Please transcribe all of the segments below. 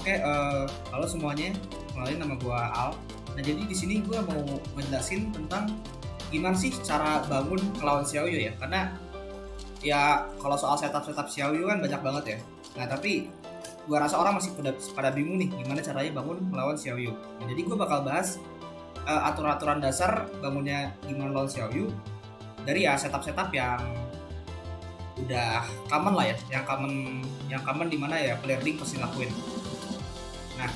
Oke, halo semuanya. Kenalin nama gua Al. Nah, jadi di sini gua mau ngejelasin tentang gimana sih cara bangun ngelawan Xiaoyu ya. Karena ya kalau soal setup Xiaoyu kan banyak banget ya. Nah, tapi gua rasa orang masih pada bingung nih gimana caranya bangun melawan Xiaoyu. Nah, jadi gua bakal bahas aturan-aturan dasar bangunnya gimana lawan Xiaoyu dari ya setup yang udah common lah ya, yang common dimana ya player league pasti lakuin. Nah,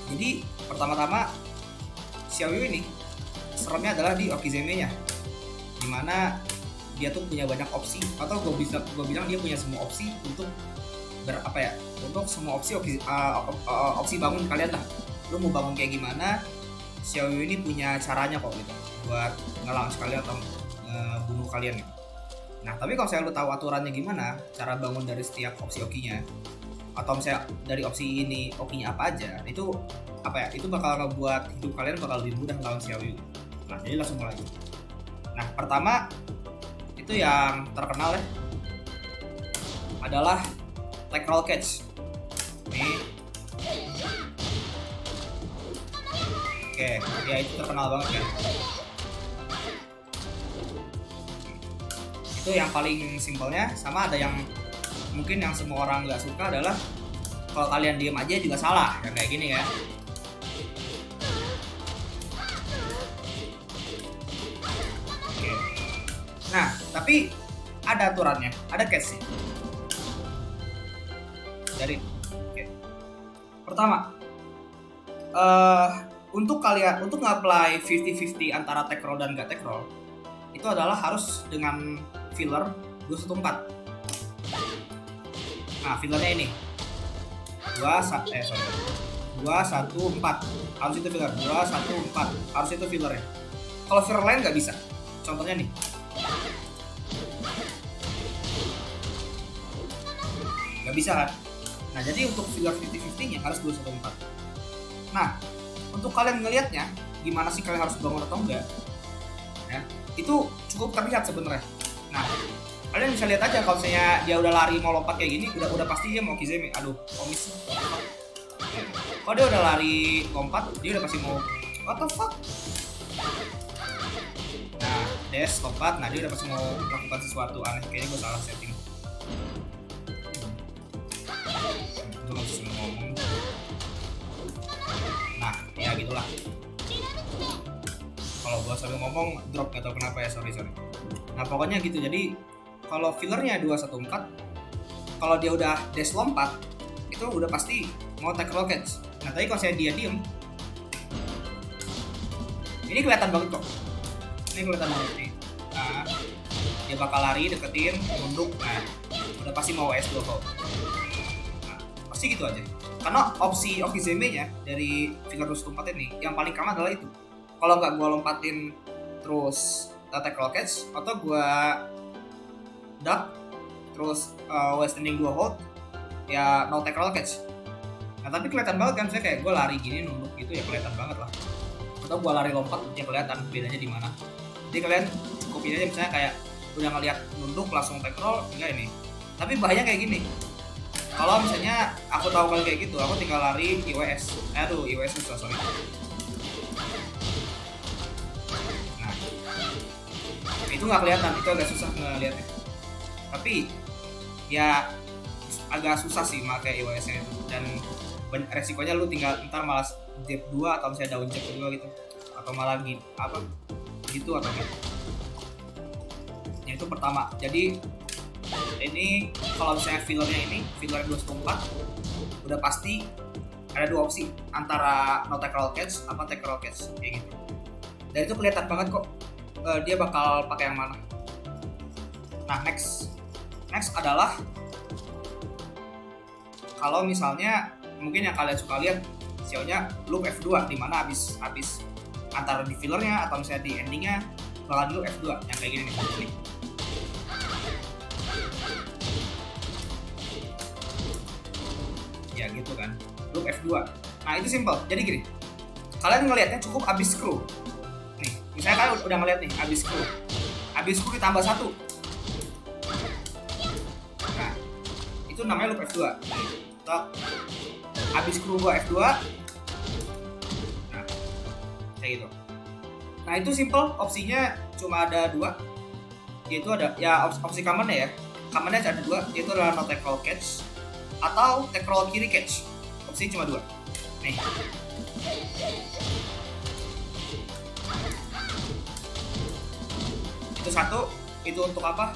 jadi pertama-tama Xiaoyu ini seremnya adalah di Okizeme-nya, dimana dia tuh punya banyak opsi, atau gue bilang dia punya semua opsi untuk untuk semua opsi opsi bangun kalian lah. Lu mau bangun kayak gimana, Xiaoyu ini punya caranya kok gitu buat ngelawan sekalian atau bunuh kalian gitu. Nah, tapi kalau saya lu tahu aturannya gimana, cara bangun dari setiap opsi okinya, atau misalnya dari opsi ini okinya apa aja, itu bakal ngebuat hidup kalian bakal lebih mudah melawan Xiaoyu. Nah, jadi langsung mulai. Nah, pertama itu yang terkenal ya adalah Tech Roll Catch. Nih. Oke, ya itu terkenal banget ya. Itu yang paling simpelnya. Sama ada yang mungkin yang semua orang nggak suka adalah kalau kalian diem aja juga salah, yang kayak gini ya. Oke. Nah, tapi ada aturannya, ada case-nya. Dari oke. Pertama, untuk nge-apply 50-50 antara tech roll dan nggak tech roll, itu adalah harus dengan filler 214. Nah, fillernya ini 214 harus itu filler 214 harus itu fillernya. Kalau filler lain nggak bisa. Contohnya nih, nggak bisa kan. Nah, jadi untuk filler 50-50 nya harus 214. Nah, untuk kalian ngelihatnya gimana sih kalian harus bangun atau enggak ya, itu cukup terlihat sebenarnya. Nah, kalian bisa lihat aja kalau misalnya dia udah lari mau lompat kayak gini, udah pasti dia mau Kizeme. Aduh, komis. Kalau dia udah lari lompat, dia udah pasti mau what the fuck. Nah, dash lompat, nah dia udah pasti mau melakukan sesuatu aneh. Kayaknya gue salah setting. Itu nggak bisa ngomong. Nah, ya gitulah. Kalau gue sambil ngomong drop, gak tau kenapa ya, sorry. Nah, pokoknya gitu. Jadi kalau fillernya 214, kalau dia udah dash lompat, itu udah pasti mau take rocket. Nah, tadi kalau saya dia diem, ini kelihatan banget kok. Ini kelihatan banget nih. Nah, dia bakal lari, deketin, nunduk. Nah, udah pasti mau S2 kok. Nah, pasti gitu aja. Karena opsi Okizeme-nya dari filler 214 ini yang paling common adalah itu. Kalau nggak gue lompatin terus take rocket, atau gue duck terus west ending 2 hold, ya no take roll catch. Nah, tapi kelihatan banget kan, saya kayak gue lari gini nunduk gitu ya kelihatan banget lah, atau gue lari lompat ya kelihatan bedanya di mana. Jadi kalian cukup ini aja, misalnya kayak udah ngeliat nunduk langsung take roll, enggak ini. Tapi bahaya kayak gini, kalau misalnya aku tahu kali kayak gitu, aku tinggal lari IWS. IWS susah, sorry. Nah, itu nggak kelihatan, itu agak susah ngeliatnya. Tapi ya agak susah sih pakai IWS-nya itu, dan resikonya lu tinggal ntar malah jab 2 atau misalnya daun jab 2 gitu, atau malah gitu atau gitu. Ya, itu pertama. Jadi ini kalau misalnya fillernya ini filler 214, udah pasti ada dua opsi antara no take roll catch apa take roll catch kayak gitu. Dan itu kelihatan banget kok dia bakal pakai yang mana. Nah, next adalah kalau misalnya mungkin yang kalian suka lihat Xiaoyu-nya loop F2, dimana habis antara di fillernya atau misalnya di endingnya bakal di loop F2 yang kayak gini nih. Ya gitu kan, loop F2. Nah, itu simple. Jadi gini, kalian ngelihatnya cukup abis screw nih, misalnya kalian udah ngeliat nih abis screw ditambah 1. Nah, itu namanya loop F2. Tok. Habis screw gua F2. Nah, kayak gitu. Nah itu simple, opsinya cuma ada dua, yaitu ada ya opsi commonnya ya. Commonnya ada dua, yaitu adalah no take roll catch atau take roll kiri catch. Opsinya cuma dua. Nih. Itu satu, itu untuk apa?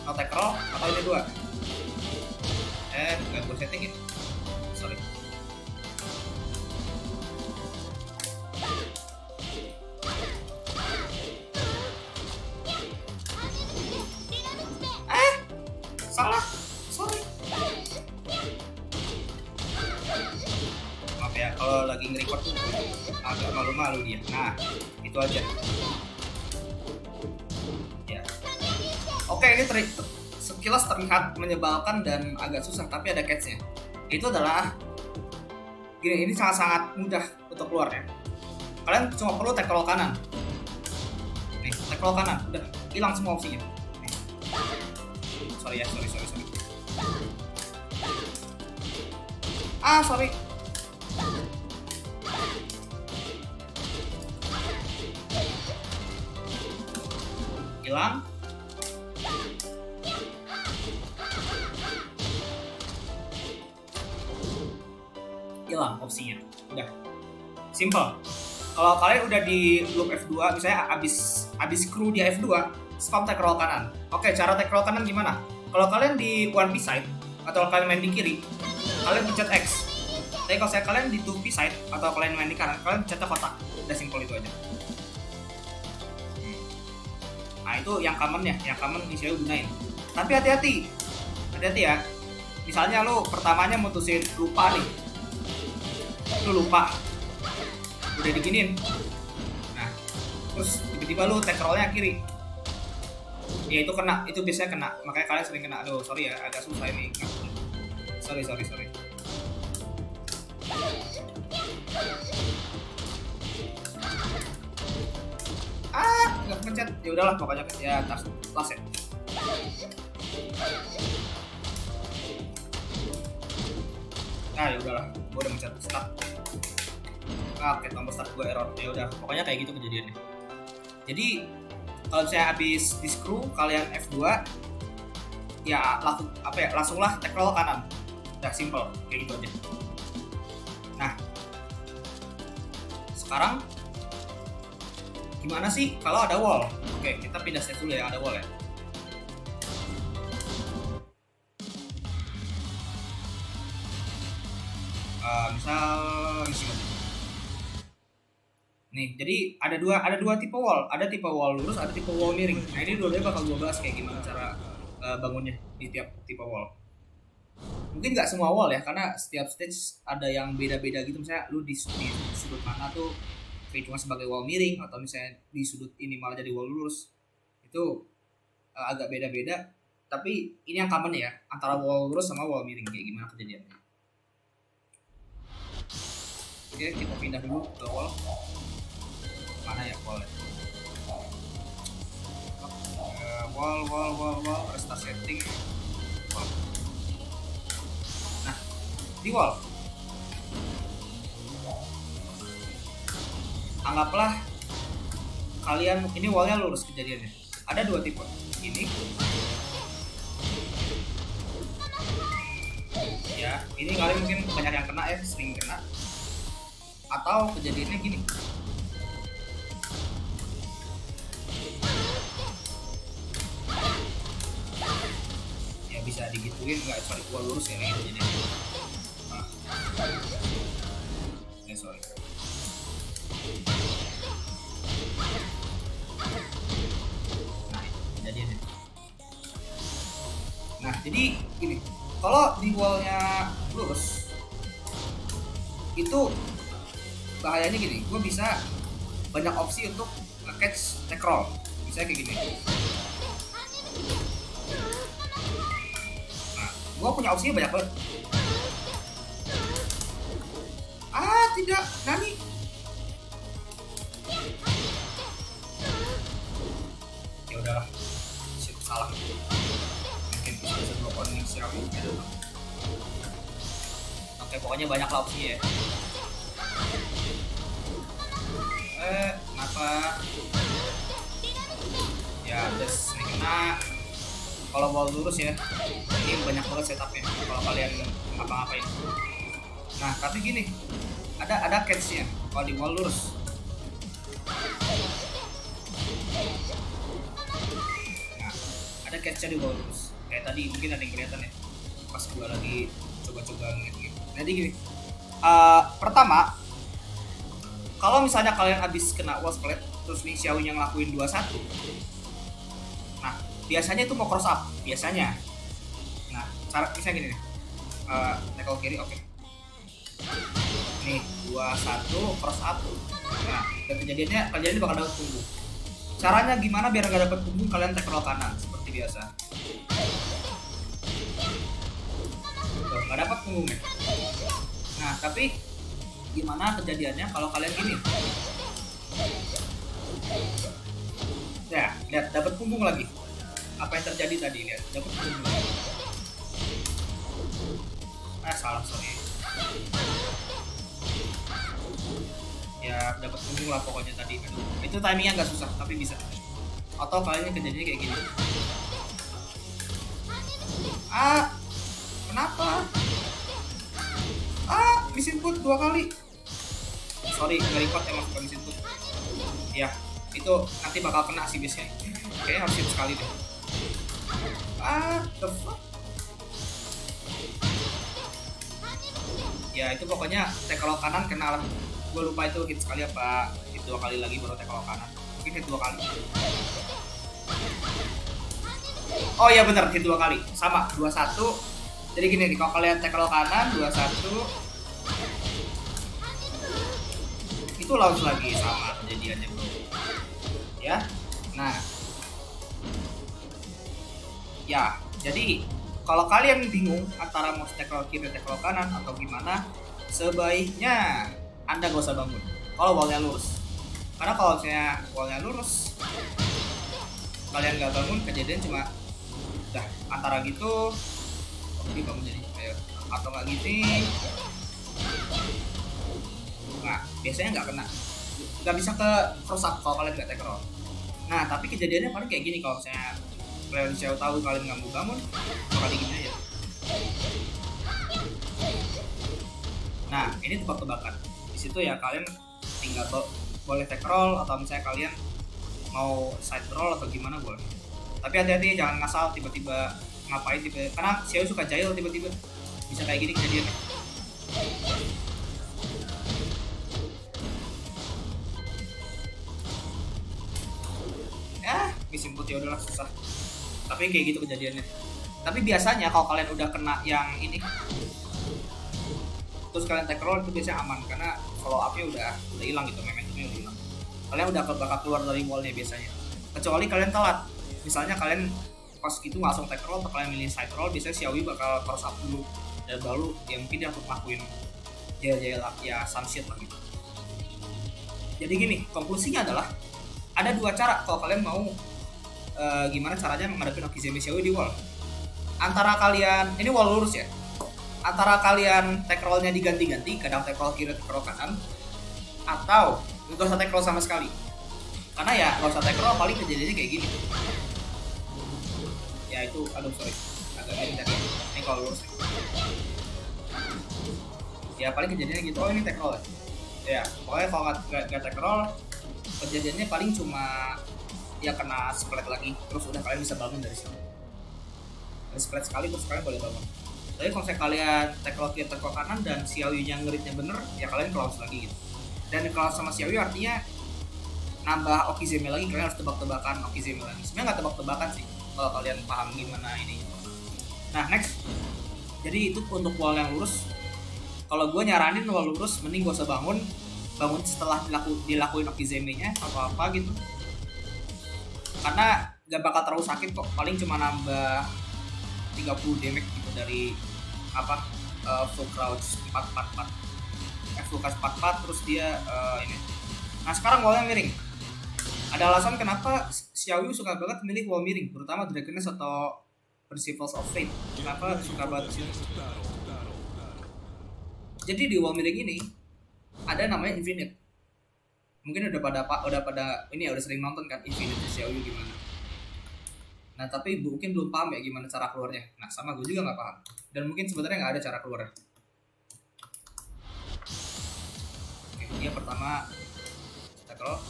No take roll atau ini dua. Nggak gue settingin. Sorry. Salah, sorry. Maaf ya, kalau lagi nge-record tuh agak malu-malu dia. Nah, itu aja. Ya. Oke, ini sekilas terlihat menyebalkan dan agak susah, tapi ada catch-nya. Itu adalah gini, ini sangat-sangat mudah untuk keluarnya. Kalian cuma perlu take roll kanan. Nih, take roll kanan, udah hilang semua opsinya. Sorry ya, sorry. Sorry. Hilang. Hilang opsinya. Udah. Simple. Kalau kalian udah di loop F2, misalnya abis screw di F2, spam take roll kanan. Oke, cara take roll kanan gimana? Kalau kalian di 1P side atau kalian main di kiri, kalian pencet X. Tapi kalau kalian di 2P side atau kalian main di kanan, kalian pencetnya kotak. Udah simpel itu aja. Nah itu yang common misalnya gunain. Tapi hati-hati ya. Misalnya lo pertamanya mutusin lupa nih, lo lupa, udah diginin. Nah terus tiba-tiba lo take rollnya kiri. Ya itu kena, itu biasanya kena, makanya kalian sering kena. Aduh sorry ya, agak susah ini. Sorry. Nggak pencet. Ya udahlah pokoknya ya tas ya. Nah ya udahlah, gue udah mencet start. Oke, tombol start gue error. Ya udah, pokoknya kayak gitu kejadiannya. Jadi kalau saya habis di screw kalian F2 ya langsunglah take roll kanan. Udah simple kayak gitu aja. Nah sekarang gimana sih kalau ada wall? Oke, kita pindah stage dulu ya, ada wall ya. Misal di sini. Nih, jadi ada dua tipe wall. Ada tipe wall lurus, ada tipe wall miring. Nah, ini dua-duanya bakal gue bahas kayak gimana cara bangunnya di tiap tipe wall. Mungkin nggak semua wall ya, karena setiap stage ada yang beda-beda gitu. Misalnya lu di sudut mana tuh kayak cuma sebagai wall miring, atau misalnya di sudut ini malah jadi wall lurus. Itu agak beda-beda. Tapi ini yang common ya, antara wall lurus sama wall miring kayak gimana kejadiannya. Oke, kita pindah dulu ke wall. Mana ya wall? Wall, restart setting. Wall. Nah, di wall. Anggaplah kalian ini wallnya lurus kejadiannya. Ada dua tipe. Ini. Ya, ini kalian mungkin banyak yang kena ya, sering kena. Atau kejadiannya gini. Ya bisa digituin, nggak sorry gua lurus ya gitu jadi. Sorry. Nah jadi gini, kalau di wallnya lurus itu bahayanya gini, gue bisa banyak opsi untuk nge-catch take roll, misalnya kayak gini. Nah, gue punya opsinya banyak banget. Tidak, Nani. Ya udahlah, shit, salah. Mungkin bisa block on nih Xiaomi. Ya pokoknya banyak lah opsinya ya. Kenapa? Ya udah sering kena. Kalau wall lurus ya, ini banyak banget setupnya kalau kalian ngapa-ngapain. Nah tapi gini, ada catch-nya kalau di wall lurus. Nah ada catch-nya di wall lurus. Kayak tadi mungkin ada yang kelihatan ya pas gua lagi coba-coba gitu. Jadi gini, pertama kalau misalnya kalian habis kena wall split terus Ling Xiaoyu yang ngelakuin 21, nah biasanya itu mau cross up biasanya. Nah cara misalnya gini nih, tackle kiri oke. Nih 21 cross up. Nah dan kejadiannya bakal dapat punggung. Caranya gimana biar nggak dapat punggung? Kalian tackle kanan seperti biasa. Tuh nggak dapat punggungnya. Nah tapi gimana kejadiannya kalau kalian gini? Ya lihat dapat punggung lagi. Apa yang terjadi tadi? Lihat dapat punggung lagi. Salah sorry. Ya dapat punggung lah pokoknya tadi. Aduh, itu timingnya nggak susah tapi bisa. Atau kalian kejadiannya kayak gini. Kenapa? Miss input 2 kali. Sorry nggak record emang bukan miss input. Ya itu nanti bakal kena sih biasanya. Kayaknya harus hit sekali deh. The fuck? Ya itu pokoknya tackle kanan kena lah. Gue lupa itu hit sekali apa hit 2 kali lagi baru tackle kanan. Mungkin hit 2 kali. Oh iya bener hit 2 kali. Sama 21. Jadi gini nih kalau kalian tackle kanan 21 itu launch lagi sama kejadiannya bro. Ya. Nah. Ya, jadi kalau kalian bingung antara mau tackle kiri tackle kanan atau gimana, sebaiknya Anda gak usah bangun kalau wallnya lurus. Karena kalau misalnya wallnya lurus, kalian gak bangun, kejadian cuma udah antara gitu, oke bangun jadi ayo. Atau nggak gini. Nah, biasanya nggak kena, nggak bisa ke cross up kalau kalian nggak tackle. Nah, tapi kejadiannya paling kayak gini kalau misalnya kalian siapa tahu kalian nggak mau bangun, bakal gini aja. Nah, ini tebak-tebakan. Di situ ya kalian tinggal boleh take roll atau misalnya kalian mau side roll atau gimana boleh. Tapi hati-hati jangan ngasal tiba-tiba ngapain tiba, karena Xiao suka jail tiba-tiba bisa kayak gini kejadiannya. Miss input ya udahlah susah. Tapi kayak gitu kejadiannya. Tapi biasanya kalau kalian udah kena yang ini terus kalian take roll itu biasanya aman karena follow up-nya udah hilang gitu, momentumnya udah hilang. Kalian udah bakal keluar dari wall-nya biasanya. Kecuali kalian telat. Misalnya kalian pas gitu langsung take roll atau kalian milih side roll, biasanya Xiaoyu bakal cross up dulu dan baru ya mungkin dia untuk ngelakuin ya sunset lah gitu. Jadi gini, konklusinya adalah ada 2 cara kalau kalian mau gimana caranya menghadapi Okizeme Xiaoyu di wall. Antara kalian, ini wall lurus ya, antara kalian take roll-nya diganti-ganti, kadang take roll kiri, take roll kanan, atau nggak usah take roll sama sekali. Karena ya nggak usah take roll paling kejadiannya kayak gini. Ya itu, aduh sorry, agak miring tadi. Ini kalau lurus. Ya paling kejadiannya gitu. Oh ini take roll ya. Ya pokoknya kalau nggak take roll, kejadiannya paling cuma ya kena split lagi, terus udah kalian bisa bangun dari sini. Dari split sekali terus kalian boleh bangun. Tapi kalau misalnya kalian tackle kiri tackle kanan dan Xiaoyu-nya ngeritnya bener, ya kalian close lagi gitu. Dan kalau sama Xiaoyu artinya nambah Okizeme lagi, kalian harus tebak-tebakan Okizeme lagi. Sebenarnya nggak tebak-tebakan sih kalau kalian paham gimana ini. Nah next, jadi itu untuk wall yang lurus. Kalau gue nyaranin wall lurus mending gak usah bangun setelah dilakuin Okizeme-nya atau apa gitu. Karena gak bakal terlalu sakit kok, paling cuma nambah 30 damage gitu dari apa full crouch 444 full crouch 44 terus dia ini. Nah sekarang wallnya miring. Ada alasan kenapa Xiaoyu suka banget milih wall miring, terutama Dragoness atau Principles of Fate. Kenapa suka banget sih? Jadi di wall miring ini ada namanya Infinite. Mungkin udah pada ini ya, udah sering nonton kan Infinite Xiaoyu gimana. Nah tapi mungkin belum paham ya gimana cara keluarnya. Nah sama gue juga nggak paham. Dan mungkin sebenarnya nggak ada cara keluarnya. Oke, dia pertama tackle.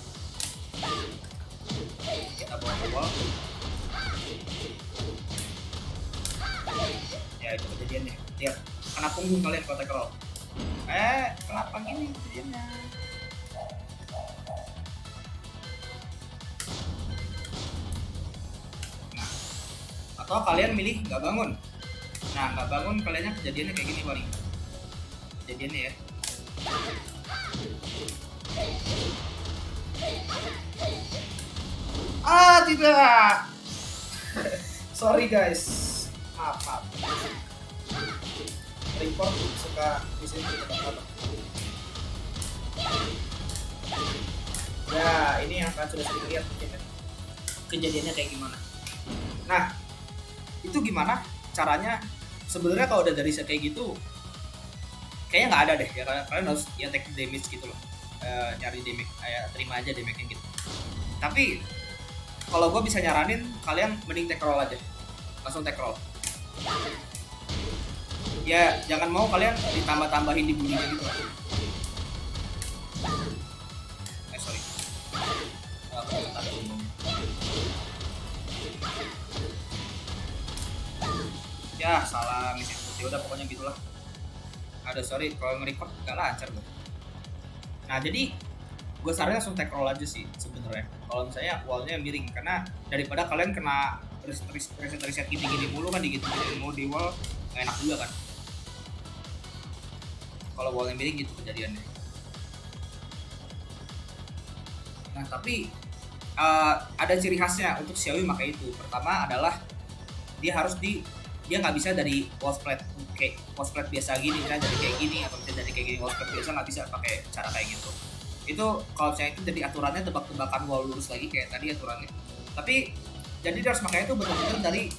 Kita bawa ke wall. Ya itu kejadiannya. Lihat, kena punggung kalian kalau tackle. Kenapa gini kejadiannya? Nah, atau kalian milih nggak bangun. Nah, nggak bangun kaliannya kejadiannya kayak gini paling. Kejadiannya ya. Tidak. Sorry guys. Maaf. Report suka disini kita. Ya, ini yang kalian sudah sering lihat kejadiannya kayak gimana. Nah, itu gimana caranya? Sebenarnya kalau udah dari kayak gitu, kayaknya nggak ada deh ya. Kalian harus ya take damage gitu loh, nyari damage, terima aja damage-nya gitu. Tapi kalau gue bisa nyaranin kalian mending take roll aja, langsung take roll. Ya jangan mau kalian ditambah-tambahin di bunyinya gitu. Sorry. Ya salah misi. Ya udah pokoknya gitulah. Ada sorry kalau nge-record gak lancar gue. Nah jadi gue sarannya langsung take roll aja sih sebenarnya. Kalau misalnya wallnya miring, karena daripada kalian kena reset gini-gini mulu kan, digituin mulu di wall gak enak juga kan. Kalau wallnya miring gitu kejadiannya. Nah tapi ada ciri khasnya untuk Xiaoyu pakai itu. Pertama adalah dia nggak bisa dari wall splat kayak wall splat biasa gini, kan dari kayak gini atau bisa dari kayak gini wall splat biasa, nggak bisa pakai cara kayak gitu. Itu kalau misalnya itu jadi aturannya tebak-tebakan wall lurus lagi kayak tadi aturannya. Tapi jadi dia harus pakai itu benar-benar dari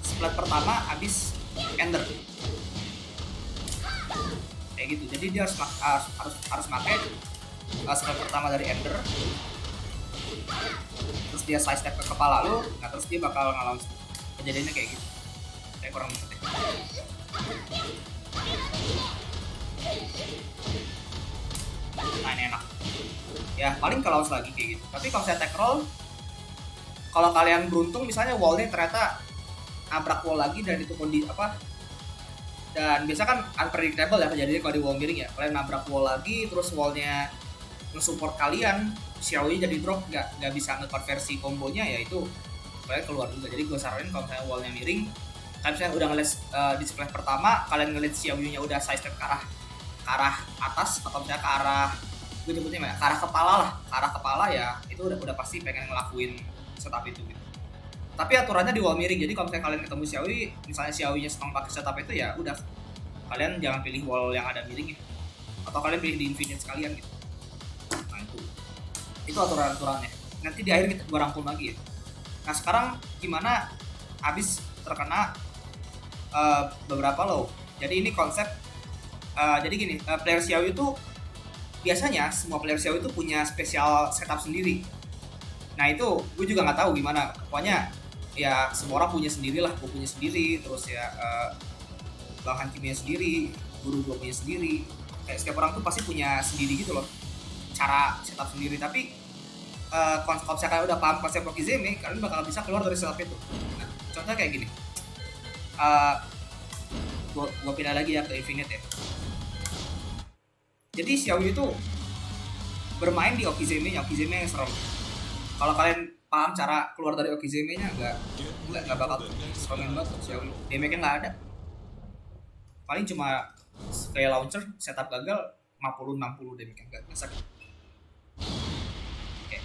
splat pertama habis ender kayak gitu. Jadi dia harus pakai splat pertama dari ender, terus dia side step ke kepala lu, nah terus dia bakal ngelawan. Kejadiannya kayak gitu. Kayak kurang bisa deh. Nah ini enak. Ya paling kalau lagi kayak gitu. Tapi kalau saya take roll, kalau kalian beruntung misalnya wallnya ternyata nabrak wall lagi dan itu dan biasa kan unpredictable ya kejadiannya kalau di wall miring ya. Kalian nabrak wall lagi, terus wallnya nge-support kalian, Xiaoyu jadi drop, nggak bisa ngekonversi kombonya, ya itu kalian keluar juga. Jadi gue saranin kalau misalnya wallnya miring, kalian misalnya udah ngeliat display pertama, kalian ngeliat Xiaoyu-nya udah side step ke arah atas, atau misalnya ke arah gue nyebutnya mana? Ke arah kepala ya, itu udah pasti pengen ngelakuin setup itu gitu. Tapi aturannya di wall miring. Jadi kalau misalnya kalian ketemu Xiaoyu, misalnya Xiaoyu-nya senang pakai setup itu, ya udah kalian jangan pilih wall yang ada miring ya. Atau kalian pilih di Infinite sekalian gitu. Nah itu aturan-aturannya. Nanti di akhir gue rangkum lagi ya. Nah sekarang gimana abis terkena beberapa low. Jadi ini konsep jadi gini, player Xiaoyu itu biasanya semua player Xiaoyu itu punya spesial setup sendiri. Nah itu gue juga nggak tahu gimana. Pokoknya ya semua orang punya sendiri lah. Gue punya sendiri, terus ya Bang Han punya sendiri, guru gue punya sendiri. Kayak setiap orang tuh pasti punya sendiri gitu loh, cara setup sendiri. Tapi kalau misalnya kalian udah paham konsep Okizeme, kalian bakal bisa keluar dari setup itu. Nah contohnya kayak gini, gue pindah lagi ya ke Infinite ya. Jadi Xiaoyu itu bermain di Okizeme yang serem. Kalau kalian paham cara keluar dari Okizeme-nya, nggak bakal serem banget Xiaoyu. Damage-nya nggak ada. Paling cuma kayak launcher setup gagal 50-60 damage-nya, nggak sakit. Oke,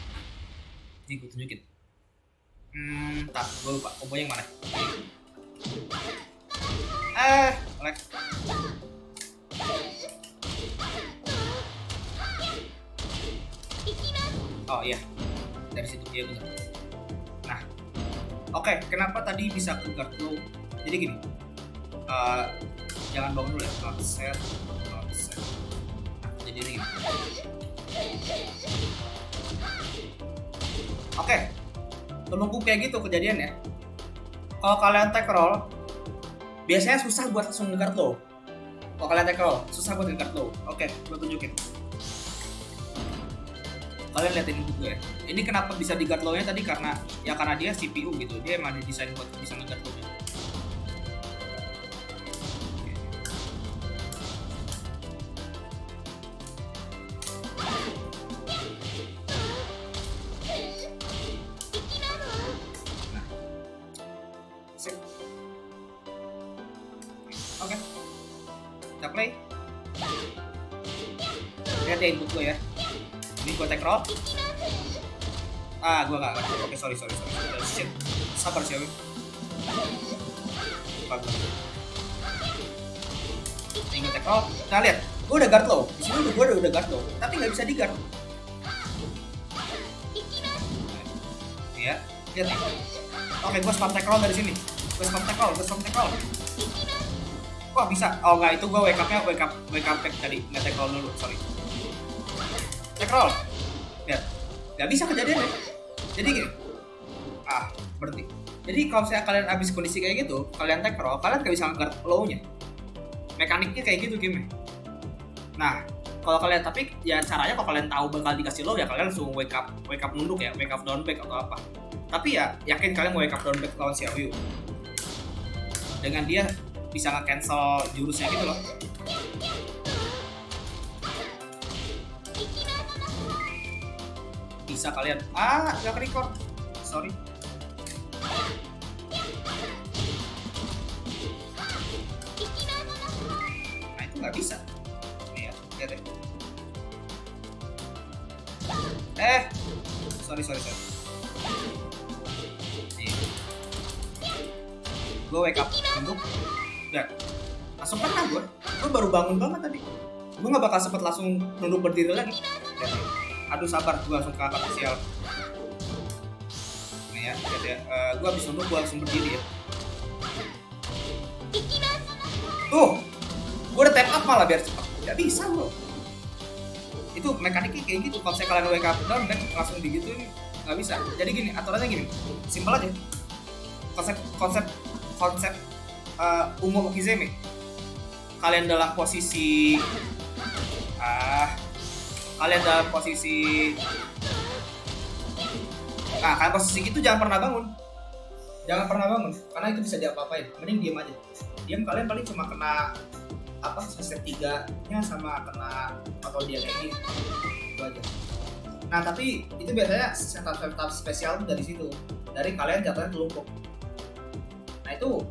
ini gue tunjukin. Gue lupa combo yang mana. Alex. Oh iya, dari situ dia benar. Nah, oke, kenapa tadi bisa ke guard low? Jadi gini, jangan bangun dulu ya. Not set. Nah, jadi ini. Oke, menunggu kayak gitu kejadiannya. Kalau kalian take roll, biasanya susah buat langsung nge-guard low. Kalau kalian take roll, susah buat nge-guard low. Oke, gue tunjukin. Kalian liatin dulu ya. Ini kenapa bisa di guard low-nya tadi karena dia CPU gitu. Dia emang didesain buat bisa nge-guard low-nya. Oke, kita play. Lihat ya input gue ya. Ini gue take roll. Gue gak. Oke, sorry. Shit. Sabar sih, Owi. Ini gue take roll. Nah, lihat. Gue udah guard low. Di sini gue udah guard low. Tapi nggak bisa di guard. Ya, lihat nih. Oke, gue spam take roll dari sini. Gue spam take roll. Wah bisa, oh nggak itu gue wake up back tadi, nggak take roll dulu, sorry. Take roll, lihat, nggak bisa kejadian ya. Jadi gini, berhenti. Jadi kalau saya kalian abis kondisi kayak gitu, kalian take roll, kalian nggak bisa nge-guard low-nya. Mekaniknya kayak gitu game. Nah, kalau kalian tapi ya caranya kalau kalian tahu bakal dikasih low ya kalian langsung wake up nunduk ya, wake up down back atau apa. Tapi ya yakin kalian mau wake up down back lawan Xiaoyu. Dengan dia bisa nge-cancel jurusnya gitu loh. Bisa kalian. Nggak record. Sorry. Nah itu nggak bisa. Nih ya, lihat deh. Sorry. Nih. Gue wake up untuk ya, langsung pernah gue baru bangun banget tadi. Gue nggak bakal sempet langsung nunduk berdiri lagi. Aduh sabar, gue langsung ke atas sial. Nih ya, gue habis nunduk gue langsung berdiri ya. Tuh, gue udah tap up malah biar cepet. Gak bisa bro. Itu mekaniknya kayak gitu. Kalau saya kalian wake up down dan langsung digituin nggak bisa. Jadi gini, aturannya gini, simpel aja. Konsep umum Okizeme, kalian dalam posisi kalian posisi gitu jangan pernah bangun karena itu bisa diapa-apain. Mending diam aja. Kalian paling cuma kena step 3-nya sama kena atau dia kayak gini itu aja. Nah tapi itu biasanya setup spesial tuh dari situ, dari kalian jatuhnya terlumpuk. Nah itu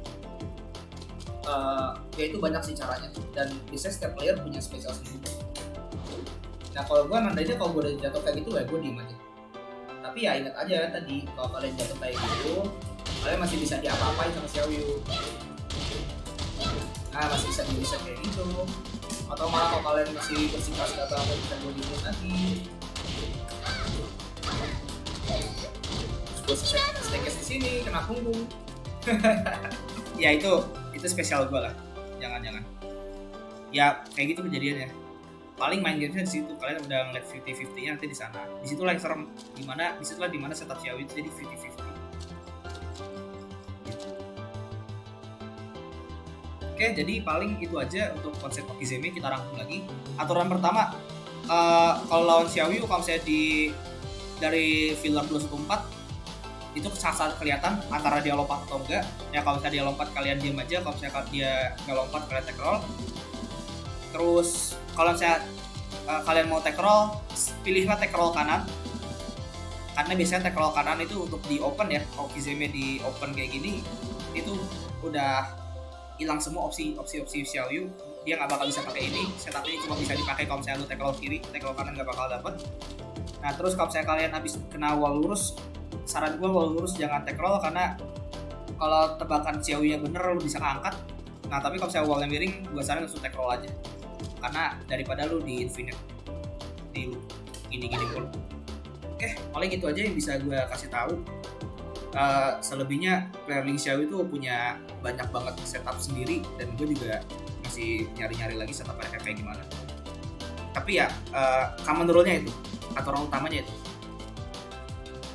ya itu banyak sih caranya dan bisa setiap player punya spesial sendiri. Nah kalau gue nandainnya kalau gue udah jatuh kayak gitu ya gue diem aja. Tapi ya ingat aja tadi kalau kalian jatuh kayak gitu kalian masih bisa diapa-apain sama Xiaoyu. Nah masih bisa di-reset kayak gitu. Atau malah kalau kalian masih bersikeras gak banget bisa gue diem lagi. Terus gue staircase di sini kena punggung. Ya itu spesial gue lah, jangan ya kayak gitu kejadiannya. Paling main gamenya di situ kalian udah ngeliat 50-50 nya nanti di sana. Disitulah yang serem, disitulah dimana setup Xiaoyu itu jadi 50-50. Oke, jadi paling itu aja untuk konsep Okizeme. Kita rangkum lagi. Aturan pertama, kalau lawan Xiaoyu kalau saya dari filler 214 itu sangat kelihatan antara dia lompat atau enggak. Ya kalau misalnya dia lompat kalian diam aja, kalau misalnya dia nggak lompat kalian take roll. Terus kalau misalnya kalian mau take roll, pilihlah take roll kanan. Karena biasanya take roll kanan itu untuk di open ya. Okizeme di open kayak gini itu udah hilang semua opsi Xiaoyu. Dia nggak bakal bisa pakai ini. Setup ini cuma bisa dipakai kalau misalnya lu take roll kiri, take roll kanan nggak bakal dapet. Nah terus kalau misalnya kalian habis kena wall lurus, saran gue wall lurus jangan take roll karena kalau tebakan Xiaoyu-nya bener lu bisa ngangkat. Nah tapi kalau misalnya wallnya miring, gue saran langsung take roll aja karena daripada lu di infinite di gini-gini mulu. Oke, paling itu aja yang bisa gue kasih tahu. Selebihnya player Link Xiaoyu itu punya banyak banget setup sendiri dan gue juga masih nyari-nyari lagi setup mereka kayak gimana. Tapi ya common rule-nya itu, aturan utamanya itu.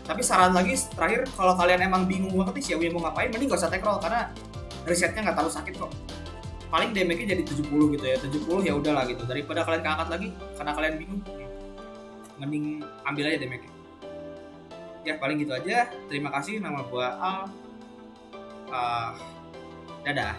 Tapi saran lagi terakhir, kalau kalian emang bingung banget nih Xiaoyu mau ngapain, mending gak usah take roll karena resetnya nggak terlalu sakit kok. Paling damage-nya jadi 70 gitu ya, 70 ya udahlah gitu. Daripada kalian keangkat lagi karena kalian bingung, mending ambil aja damage-nya. Ya paling gitu aja. Terima kasih, nama gua Al. Dadah.